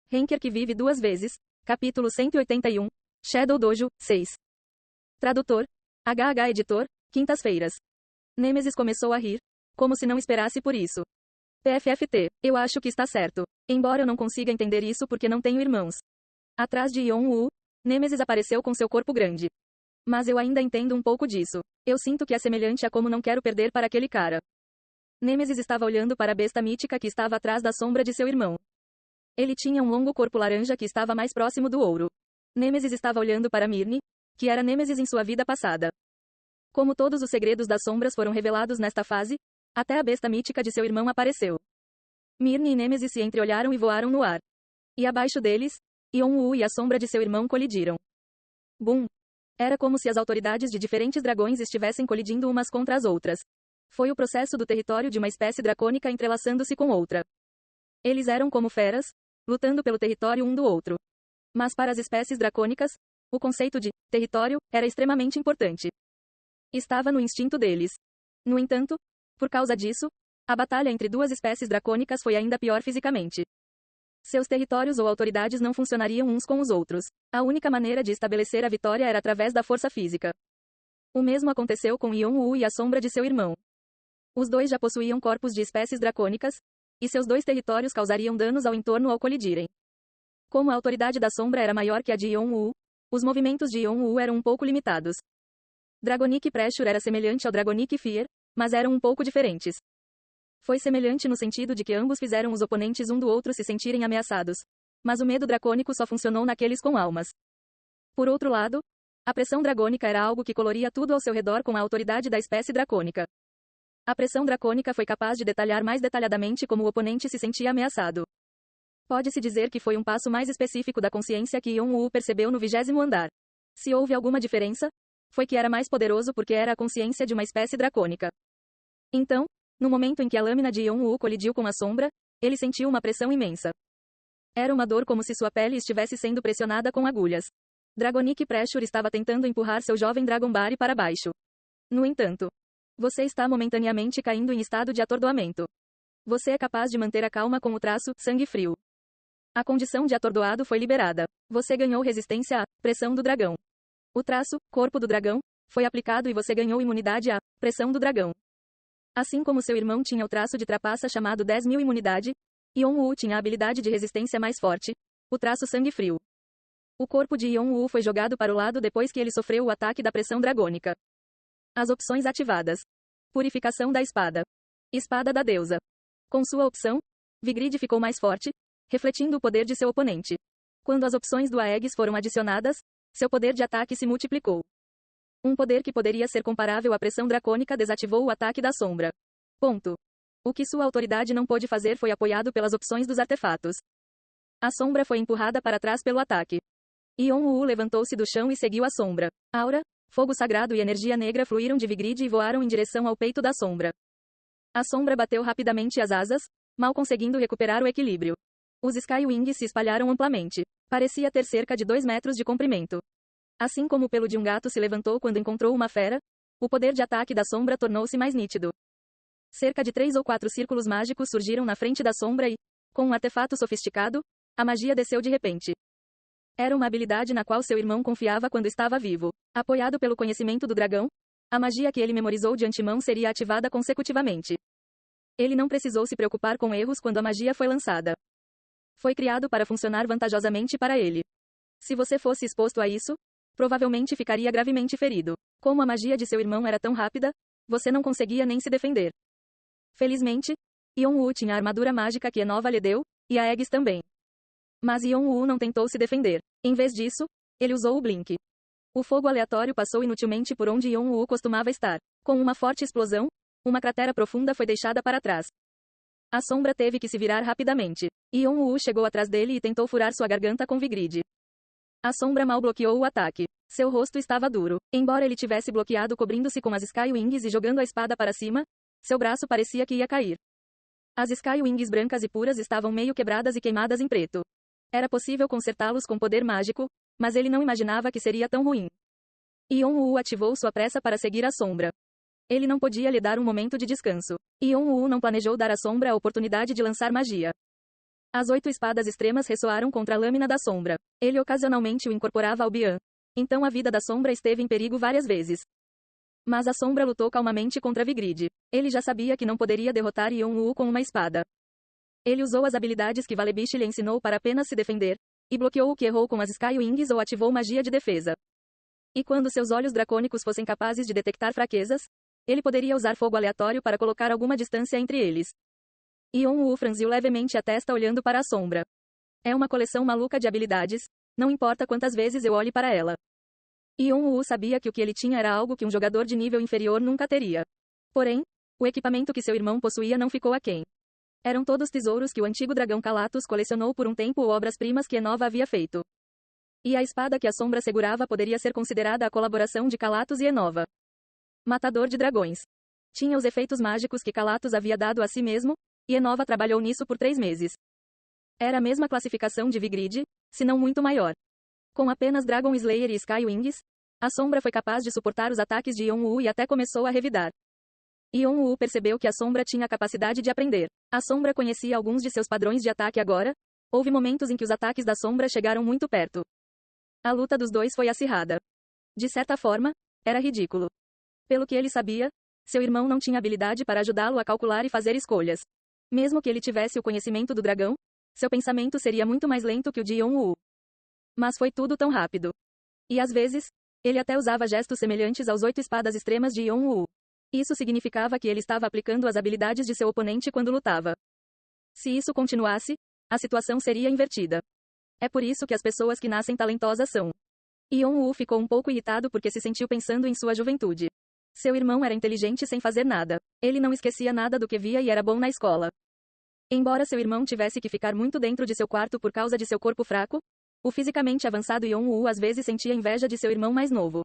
Henker que vive duas vezes. Capítulo 181. Shadow Dojo, 6. Tradutor. HH Editor, Quintas-feiras. Nêmesis começou a rir, como se não esperasse por isso. PFFT, eu acho que está certo. Embora eu não consiga entender isso porque não tenho irmãos. Atrás de Yon-Woo, Nêmesis apareceu com seu corpo grande. Mas eu ainda entendo um pouco disso. Eu sinto que é semelhante a como não quero perder para aquele cara. Nêmesis estava olhando para a besta mítica que estava atrás da sombra de seu irmão. Ele tinha um longo corpo laranja que estava mais próximo do ouro. Nêmesis estava olhando para Mirne, que era Nêmesis em sua vida passada. Como todos os segredos das sombras foram revelados nesta fase, até a besta mítica de seu irmão apareceu. Mirne e Nêmesis se entreolharam e voaram no ar. E abaixo deles, Yon-Woo e a sombra de seu irmão colidiram. Bum! Era como se as autoridades de diferentes dragões estivessem colidindo umas contra as outras. Foi o processo do território de uma espécie dracônica entrelaçando-se com outra. Eles eram como feras, lutando pelo território um do outro. Mas para as espécies dracônicas, o conceito de território era extremamente importante. Estava no instinto deles. No entanto, por causa disso, a batalha entre duas espécies dracônicas foi ainda pior fisicamente. Seus territórios ou autoridades não funcionariam uns com os outros. A única maneira de estabelecer a vitória era através da força física. O mesmo aconteceu com Yon-Woo e a sombra de seu irmão. Os dois já possuíam corpos de espécies dracônicas, e seus dois territórios causariam danos ao entorno ao colidirem. Como a autoridade da sombra era maior que a de Yon-Woo, os movimentos de Yon-Woo eram um pouco limitados. Dragonic Pressure era semelhante ao Dragonic Fear, mas eram um pouco diferentes. Foi semelhante no sentido de que ambos fizeram os oponentes um do outro se sentirem ameaçados. Mas o medo dracônico só funcionou naqueles com almas. Por outro lado, a pressão dragônica era algo que coloria tudo ao seu redor com a autoridade da espécie dracônica. A pressão dracônica foi capaz de detalhar mais detalhadamente como o oponente se sentia ameaçado. Pode-se dizer que foi um passo mais específico da consciência que Yon-Woo percebeu no 20º andar. Se houve alguma diferença, foi que era mais poderoso porque era a consciência de uma espécie dracônica. Então, no momento em que a lâmina de Yon-Woo colidiu com a sombra, ele sentiu uma pressão imensa. Era uma dor como se sua pele estivesse sendo pressionada com agulhas. Dragonic Pressure estava tentando empurrar seu jovem Dragonbari para baixo. No entanto, você está momentaneamente caindo em estado de atordoamento. Você é capaz de manter a calma com o traço sangue frio. A condição de atordoado foi liberada. Você ganhou resistência à pressão do dragão. O traço corpo do dragão foi aplicado e você ganhou imunidade à pressão do dragão. Assim como seu irmão tinha o traço de trapaça chamado 10.000 imunidade, Yon-Woo tinha a habilidade de resistência mais forte, o traço sangue frio. O corpo de Yon-Woo foi jogado para o lado depois que ele sofreu o ataque da pressão dragônica. As opções ativadas. Purificação da espada. Espada da deusa. Com sua opção, Vigrid ficou mais forte, refletindo o poder de seu oponente. Quando as opções do Aegis foram adicionadas, seu poder de ataque se multiplicou. Um poder que poderia ser comparável à pressão dracônica desativou o ataque da sombra. Ponto. O que sua autoridade não pôde fazer foi apoiado pelas opções dos artefatos. A sombra foi empurrada para trás pelo ataque. Yon-Woo levantou-se do chão e seguiu a sombra. Aura, fogo sagrado e energia negra fluíram de Vigrid e voaram em direção ao peito da sombra. A sombra bateu rapidamente as asas, mal conseguindo recuperar o equilíbrio. Os Skywings se espalharam amplamente. Parecia ter cerca de 2 metros de comprimento. Assim como o pelo de um gato se levantou quando encontrou uma fera, o poder de ataque da sombra tornou-se mais nítido. Cerca de 3 ou 4 círculos mágicos surgiram na frente da sombra e, com um artefato sofisticado, a magia desceu de repente. Era uma habilidade na qual seu irmão confiava quando estava vivo. Apoiado pelo conhecimento do dragão, a magia que ele memorizou de antemão seria ativada consecutivamente. Ele não precisou se preocupar com erros quando a magia foi lançada. Foi criado para funcionar vantajosamente para ele. Se você fosse exposto a isso, provavelmente ficaria gravemente ferido. Como a magia de seu irmão era tão rápida, você não conseguia nem se defender. Felizmente, Yon-Woo tinha a armadura mágica que Enova lhe deu, e a Aegis também. Mas Yon-Woo não tentou se defender. Em vez disso, ele usou o Blink. O fogo aleatório passou inutilmente por onde Yon-Woo costumava estar. Com uma forte explosão, uma cratera profunda foi deixada para trás. A sombra teve que se virar rapidamente. Yon-Woo chegou atrás dele e tentou furar sua garganta com Vigrid. A sombra mal bloqueou o ataque. Seu rosto estava duro. Embora ele tivesse bloqueado cobrindo-se com as Skywings e jogando a espada para cima, seu braço parecia que ia cair. As Skywings brancas e puras estavam meio quebradas e queimadas em preto. Era possível consertá-los com poder mágico, mas ele não imaginava que seria tão ruim. Yon-Woo ativou sua pressa para seguir a sombra. Ele não podia lhe dar um momento de descanso. Yon-Woo não planejou dar à sombra a oportunidade de lançar magia. As 8 espadas extremas ressoaram contra a lâmina da sombra. Ele ocasionalmente o incorporava ao Bian. Então a vida da sombra esteve em perigo várias vezes. Mas a sombra lutou calmamente contra Vigrid. Ele já sabia que não poderia derrotar Yon-Woo com uma espada. Ele usou as habilidades que Valebish lhe ensinou para apenas se defender, e bloqueou o que errou com as Sky Wings ou ativou magia de defesa. E quando seus olhos dracônicos fossem capazes de detectar fraquezas, ele poderia usar fogo aleatório para colocar alguma distância entre eles. Yon-Woo franziu levemente a testa olhando para a sombra. É uma coleção maluca de habilidades, não importa quantas vezes eu olhe para ela. Yon-Woo sabia que o que ele tinha era algo que um jogador de nível inferior nunca teria. Porém, o equipamento que seu irmão possuía não ficou aquém. Eram todos tesouros que o antigo dragão Kalatos colecionou por um tempo ou obras-primas que Enova havia feito. E a espada que a sombra segurava poderia ser considerada a colaboração de Kalatos e Enova. Matador de dragões. Tinha os efeitos mágicos que Kalatos havia dado a si mesmo, e Enova trabalhou nisso por 3 meses. Era a mesma classificação de Vigrid, se não muito maior. Com apenas Dragon Slayer e Sky Wings, a sombra foi capaz de suportar os ataques de Yon-Woo e até começou a revidar. Yon-Woo percebeu que a sombra tinha a capacidade de aprender. A sombra conhecia alguns de seus padrões de ataque agora. Houve momentos em que os ataques da sombra chegaram muito perto. A luta dos dois foi acirrada. De certa forma, era ridículo. Pelo que ele sabia, seu irmão não tinha habilidade para ajudá-lo a calcular e fazer escolhas. Mesmo que ele tivesse o conhecimento do dragão, seu pensamento seria muito mais lento que o de Yon-Woo. Mas foi tudo tão rápido. E às vezes, ele até usava gestos semelhantes aos 8 espadas extremas de Yon-Woo. Isso significava que ele estava aplicando as habilidades de seu oponente quando lutava. Se isso continuasse, a situação seria invertida. É por isso que as pessoas que nascem talentosas são. Yon-Woo ficou um pouco irritado porque se sentiu pensando em sua juventude. Seu irmão era inteligente sem fazer nada. Ele não esquecia nada do que via e era bom na escola. Embora seu irmão tivesse que ficar muito dentro de seu quarto por causa de seu corpo fraco, o fisicamente avançado Yon-Woo às vezes sentia inveja de seu irmão mais novo.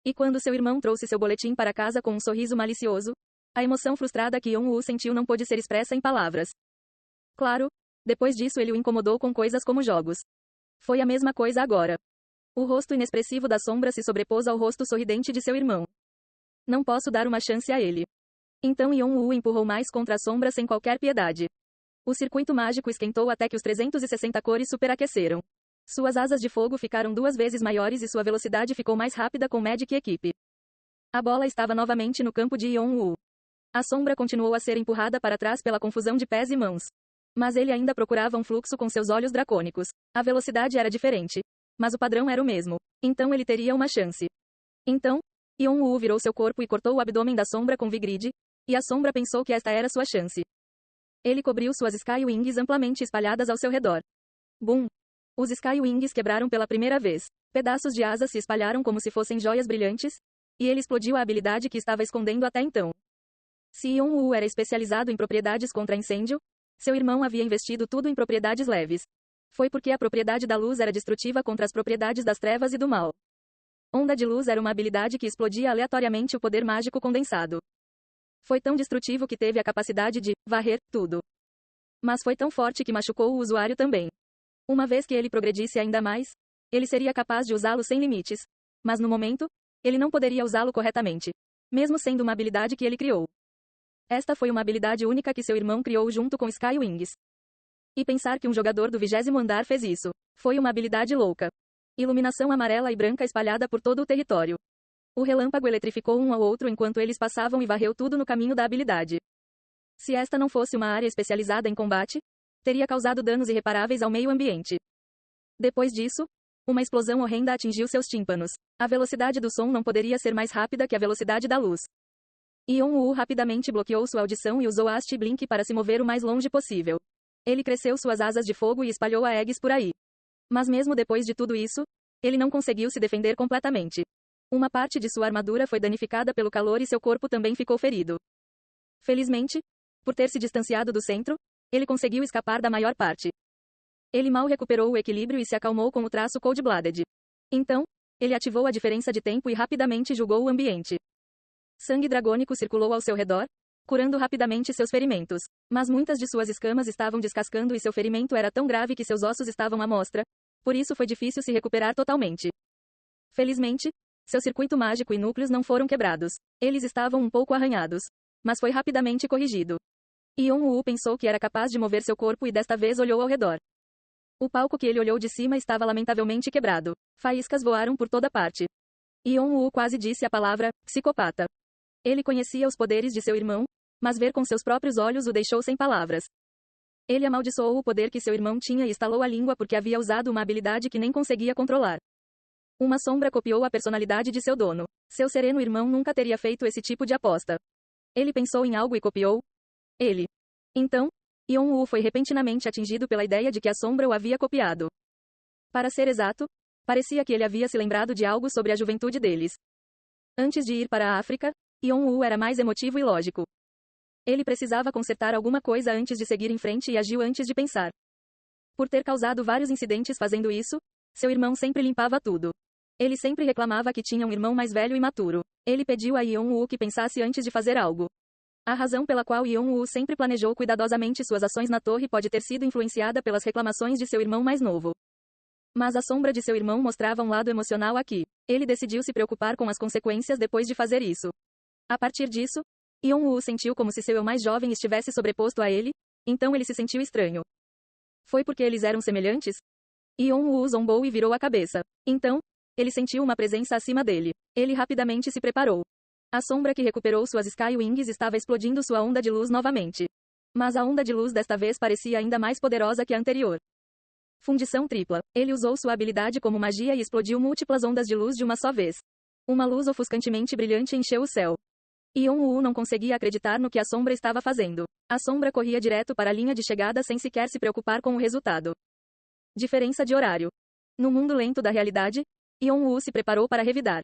E quando seu irmão trouxe seu boletim para casa com um sorriso malicioso, a emoção frustrada que Yon-Woo sentiu não pôde ser expressa em palavras. Claro, depois disso ele o incomodou com coisas como jogos. Foi a mesma coisa agora. O rosto inexpressivo da sombra se sobrepôs ao rosto sorridente de seu irmão. Não posso dar uma chance a ele. Então Yon-Woo empurrou mais contra a sombra sem qualquer piedade. O circuito mágico esquentou até que os 360 cores superaqueceram. Suas asas de fogo ficaram 2 vezes maiores e sua velocidade ficou mais rápida com Magic Equipe. A bola estava novamente no campo de Yon-Woo. A sombra continuou a ser empurrada para trás pela confusão de pés e mãos. Mas ele ainda procurava um fluxo com seus olhos dracônicos. A velocidade era diferente. Mas o padrão era o mesmo. Então ele teria uma chance. Então, Yon-Woo virou seu corpo e cortou o abdômen da sombra com Vigrid, e a sombra pensou que esta era sua chance. Ele cobriu suas Sky Wings amplamente espalhadas ao seu redor. Bum! Os Sky Wings quebraram pela primeira vez. Pedaços de asas se espalharam como se fossem joias brilhantes, e ele explodiu a habilidade que estava escondendo até então. Se Yon-Woo era especializado em propriedades contra incêndio, seu irmão havia investido tudo em propriedades leves. Foi porque a propriedade da luz era destrutiva contra as propriedades das trevas e do mal. Onda de luz era uma habilidade que explodia aleatoriamente o poder mágico condensado. Foi tão destrutivo que teve a capacidade de varrer tudo. Mas foi tão forte que machucou o usuário também. Uma vez que ele progredisse ainda mais, ele seria capaz de usá-lo sem limites. Mas no momento, ele não poderia usá-lo corretamente. Mesmo sendo uma habilidade que ele criou. Esta foi uma habilidade única que seu irmão criou junto com Sky Wings. E pensar que um jogador do 20º andar fez isso. Foi uma habilidade louca. Iluminação amarela e branca espalhada por todo o território. O relâmpago eletrificou um ao outro enquanto eles passavam e varreu tudo no caminho da habilidade. Se esta não fosse uma área especializada em combate, teria causado danos irreparáveis ao meio ambiente. Depois disso, uma explosão horrenda atingiu seus tímpanos. A velocidade do som não poderia ser mais rápida que a velocidade da luz. Yon-Woo rapidamente bloqueou sua audição e usou Ast Blink para se mover o mais longe possível. Ele cresceu suas asas de fogo e espalhou a eggs por aí. Mas mesmo depois de tudo isso, ele não conseguiu se defender completamente. Uma parte de sua armadura foi danificada pelo calor e seu corpo também ficou ferido. Felizmente, por ter se distanciado do centro, ele conseguiu escapar da maior parte. Ele mal recuperou o equilíbrio e se acalmou com o traço Cold-Blooded. Então, ele ativou a diferença de tempo e rapidamente julgou o ambiente. Sangue dragônico circulou ao seu redor, curando rapidamente seus ferimentos. Mas muitas de suas escamas estavam descascando e seu ferimento era tão grave que seus ossos estavam à mostra, por isso foi difícil se recuperar totalmente. Felizmente, seu circuito mágico e núcleos não foram quebrados. Eles estavam um pouco arranhados. Mas foi rapidamente corrigido. Yeon-woo pensou que era capaz de mover seu corpo e desta vez olhou ao redor. O palco que ele olhou de cima estava lamentavelmente quebrado. Faíscas voaram por toda parte. Yeon-woo quase disse a palavra, psicopata. Ele conhecia os poderes de seu irmão, mas ver com seus próprios olhos o deixou sem palavras. Ele amaldiçoou o poder que seu irmão tinha e estalou a língua porque havia usado uma habilidade que nem conseguia controlar. Uma sombra copiou a personalidade de seu dono. Seu sereno irmão nunca teria feito esse tipo de aposta. Ele pensou em algo e copiou ele. Então, Yeon-woo foi repentinamente atingido pela ideia de que a sombra o havia copiado. Para ser exato, parecia que ele havia se lembrado de algo sobre a juventude deles. Antes de ir para a África, Yeon-woo era mais emotivo e lógico. Ele precisava consertar alguma coisa antes de seguir em frente e agiu antes de pensar. Por ter causado vários incidentes fazendo isso, seu irmão sempre limpava tudo. Ele sempre reclamava que tinha um irmão mais velho e maturo. Ele pediu a Yeon-woo que pensasse antes de fazer algo. A razão pela qual Yeon-woo sempre planejou cuidadosamente suas ações na torre pode ter sido influenciada pelas reclamações de seu irmão mais novo. Mas a sombra de seu irmão mostrava um lado emocional aqui. Ele decidiu se preocupar com as consequências depois de fazer isso. A partir disso, Yeon-woo sentiu como se seu eu mais jovem estivesse sobreposto a ele, então ele se sentiu estranho. Foi porque eles eram semelhantes? Yeon-woo zombou e virou a cabeça. Então, ele sentiu uma presença acima dele. Ele rapidamente se preparou. A sombra que recuperou suas Sky Wings estava explodindo sua onda de luz novamente. Mas a onda de luz desta vez parecia ainda mais poderosa que a anterior. Fundição tripla. Ele usou sua habilidade como magia e explodiu múltiplas ondas de luz de uma só vez. Uma luz ofuscantemente brilhante encheu o céu. Yeon-woo não conseguia acreditar no que a sombra estava fazendo. A sombra corria direto para a linha de chegada sem sequer se preocupar com o resultado. Diferença de horário. No mundo lento da realidade, Yeon-woo se preparou para revidar.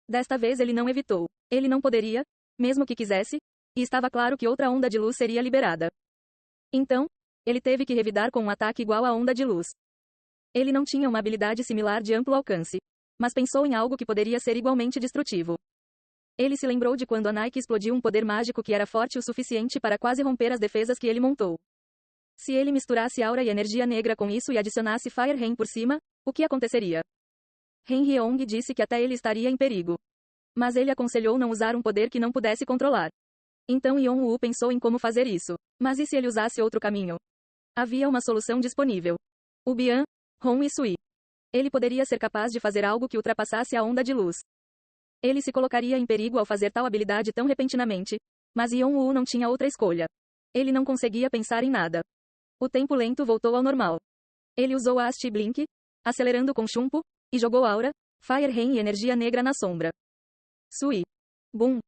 Desta vez ele não evitou. Ele não poderia, mesmo que quisesse, e estava claro que outra onda de luz seria liberada. Então, ele teve que revidar com um ataque igual à onda de luz. Ele não tinha uma habilidade similar de amplo alcance, mas pensou em algo que poderia ser igualmente destrutivo. Ele se lembrou de quando a Nike explodiu um poder mágico que era forte o suficiente para quase romper as defesas que ele montou. Se ele misturasse aura e energia negra com isso e adicionasse Fire Rain por cima, o que aconteceria? Ren Hyeong disse que até ele estaria em perigo. Mas ele aconselhou não usar um poder que não pudesse controlar. Então Yeon-woo pensou em como fazer isso. Mas e se ele usasse outro caminho? Havia uma solução disponível. O Bian, Hon e Sui. Ele poderia ser capaz de fazer algo que ultrapassasse a onda de luz. Ele se colocaria em perigo ao fazer tal habilidade tão repentinamente, mas Yeon-woo não tinha outra escolha. Ele não conseguia pensar em nada. O tempo lento voltou ao normal. Ele usou a Asti Blink, acelerando com Chumpo, e jogou aura, Fire Rain e energia negra na sombra. Sui. Boom.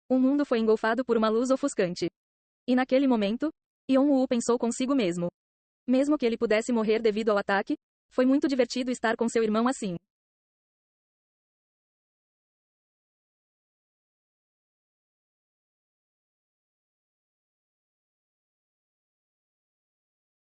O mundo foi engolfado por uma luz ofuscante. E naquele momento, Yeon-woo pensou consigo mesmo. Mesmo que ele pudesse morrer devido ao ataque, foi muito divertido estar com seu irmão assim.